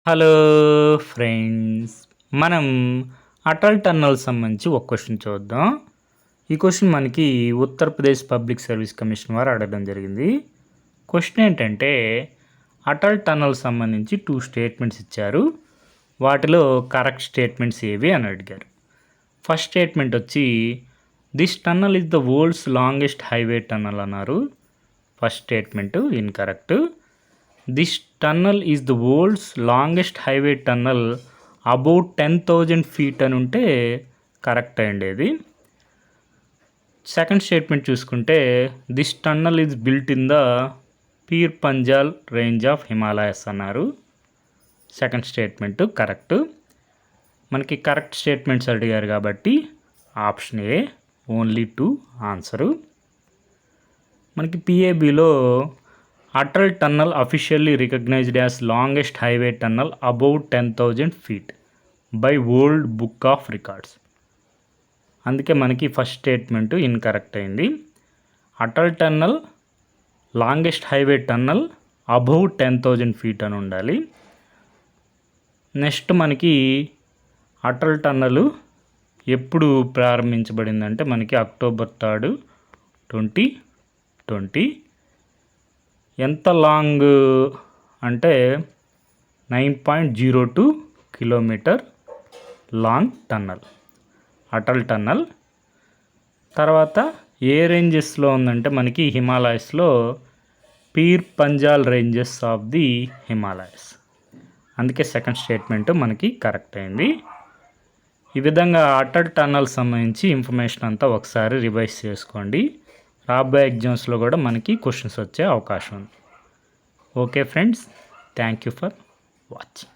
Hello friends, మనం Atal tunnel సంబంధించి ఒక క్వశ్చన్ చూద్దాం. ఈ క్వశ్చన్ మనకి ఉత్తరప్రదేశ్ పబ్లిక్ సర్వీస్ కమిషన్ వారు అడగడం జరిగింది. క్వశ్చన్ ఏంటంటే అటల్ టన్నల్ సంబంధించి 2 స్టేట్మెంట్స్ ఇచ్చారు. వాటిలో కరెక్ట్ స్టేట్మెంట్స్ ఏవి అని అడిగారు. ఫస్ట్ స్టేట్మెంట్ వచ్చి this tunnel is the world's longest highway tunnel అన్నారు. First statement incorrect. This tunnel is the world's longest highway tunnel about 10,000 feet అని ఉంటే కరెక్ట్ అయ్యేది. సెకండ్ స్టేట్మెంట్ చూసుకుంటే this tunnel is built in the Pir Panjal range of Himalayas అన్నారు. Second statement correct. మనకి correct statements అడిగారు కాబట్టి option A only 2 answer. మనకి పిఏబిలో Atal tunnel officially recognised as longest highway tunnel about 10,000 feet by world book of records. అందుకే మనకి first statement incorrect అయింది. Atal tunnel longest highway tunnel about 10,000 feet అని ఉండాలి. నెక్స్ట్ మనకి అటల్ టన్నల్ ఎప్పుడు ప్రారంభించబడిందంటే మనకి అక్టోబర్ 3, 2020. ఎంత లాంగ్ అంటే 9.02 kilometre long tunnel Atal tunnel. తర్వాత ఏ రేంజెస్లో ఉందంటే మనకి హిమాలయస్లో Pir Panjal ranges of the Himalayas. అందుకే సెకండ్ స్టేట్మెంట్ మనకి కరెక్ట్ అయింది. ఈ విధంగా అటల్ టన్నల్ సంబంధించి ఇన్ఫర్మేషన్ అంతా ఒకసారి రివైజ్ చేసుకోండి. రాబోయే ఎగ్జామ్స్లో కూడా మనకి క్వశ్చన్స్ వచ్చే అవకాశం ఉంది. Okay friends, thank you for watching.